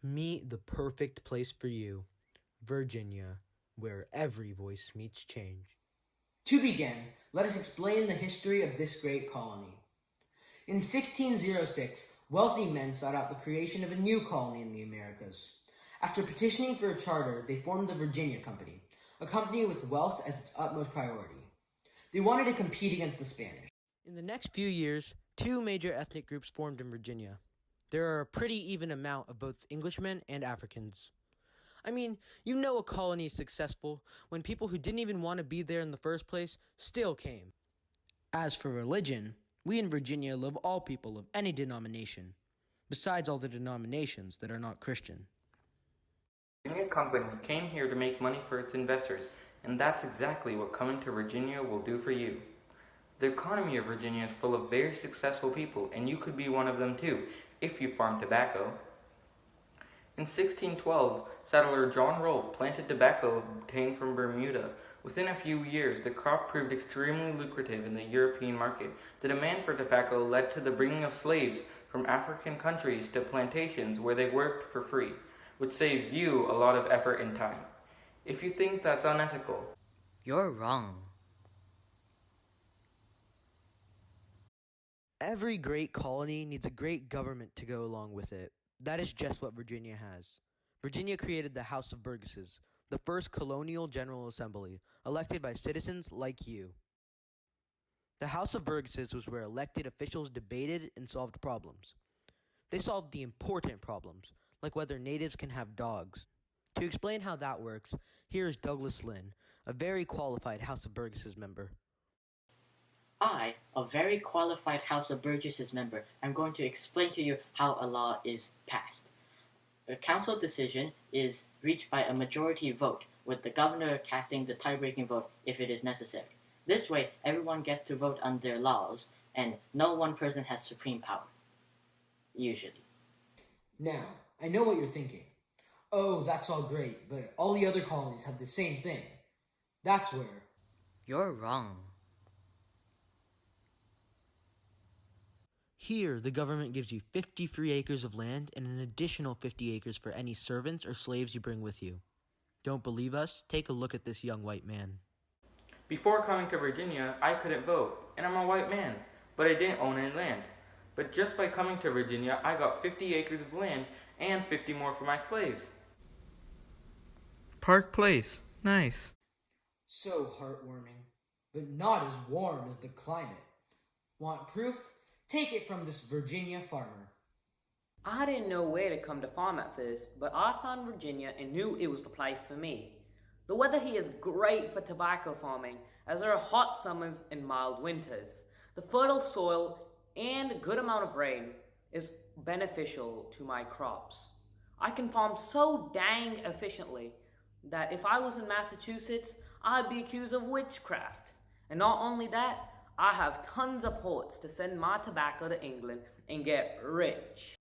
Meet the perfect place for you, Virginia, where every voice meets change. To begin, let us explain the history of this great colony. In 1606, wealthy men sought out the creation of a new colony in the Americas. After petitioning for a charter, they formed the Virginia Company, a company with wealth as its utmost priority. They wanted to compete against the Spanish. In the next few years, two major ethnic groups formed in Virginia. There are a pretty even amount of both Englishmen and Africans. I mean, you know a colony is successful when people who didn't even want to be there in the first place still came. As for religion, we in Virginia love all people of any denomination, besides all the denominations that are not Christian. The Virginia Company came here to make money for its investors, and that's exactly what coming to Virginia will do for you. The economy of Virginia is full of very successful people, and you could be one of them too, if you farm tobacco. In 1612, settler John Rolfe planted tobacco obtained from Bermuda. Within a few years, the crop proved extremely lucrative in the European market. The demand for tobacco led to the bringing of slaves from African countries to plantations where they worked for free, which saves you a lot of effort and time. If you think that's unethical, you're wrong. Every great colony needs a great government to go along with it. That is just what Virginia has. Virginia created the House of Burgesses, the first colonial General Assembly, elected by citizens like you. The House of Burgesses was where elected officials debated and solved problems. They solved the important problems, like whether natives can have dogs. To explain how that works, here is Douglas Lynn, a very qualified House of Burgesses member. I, a very qualified House of Burgesses member, am going to explain to you how a law is passed. A council decision is reached by a majority vote, with the governor casting the tie-breaking vote if it is necessary. This way, everyone gets to vote on their laws, and no one person has supreme power. Usually. Now, I know what you're thinking. Oh, that's all great, but all the other colonies have the same thing. That's where... You're wrong. Here, the government gives you 50 free acres of land and an additional 50 acres for any servants or slaves you bring with you. Don't believe us? Take a look at this young white man. Before coming to Virginia, I couldn't vote, and I'm a white man, but I didn't own any land. But just by coming to Virginia, I got 50 acres of land and 50 more for my slaves. Park Place. Nice. So heartwarming, but not as warm as the climate. Want proof? Take it from this Virginia farmer. I didn't know where to come to farm at first, but I found Virginia and knew it was the place for me. The weather here is great for tobacco farming, as there are hot summers and mild winters. The fertile soil and a good amount of rain is beneficial to my crops. I can farm so dang efficiently that if I was in Massachusetts, I'd be accused of witchcraft. And not only that, I have tons of ports to send my tobacco to England and get rich.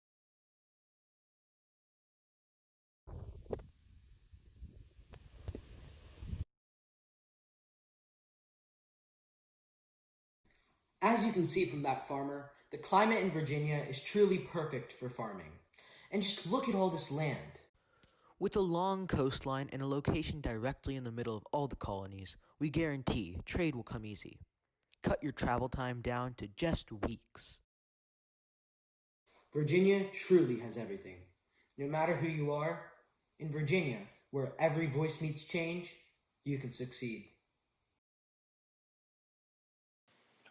As you can see from that farmer, the climate in Virginia is truly perfect for farming. And just look at all this land. With a long coastline and a location directly in the middle of all the colonies, we guarantee trade will come easy. Cut your travel time down to just weeks. Virginia truly has everything. No matter who you are, in Virginia, where every voice meets change, you can succeed.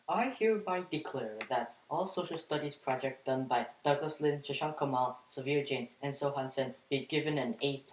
I hereby declare that all social studies projects done by Douglas Lynn, Shashank, Kamal, Jain, and Sohan be given an A+.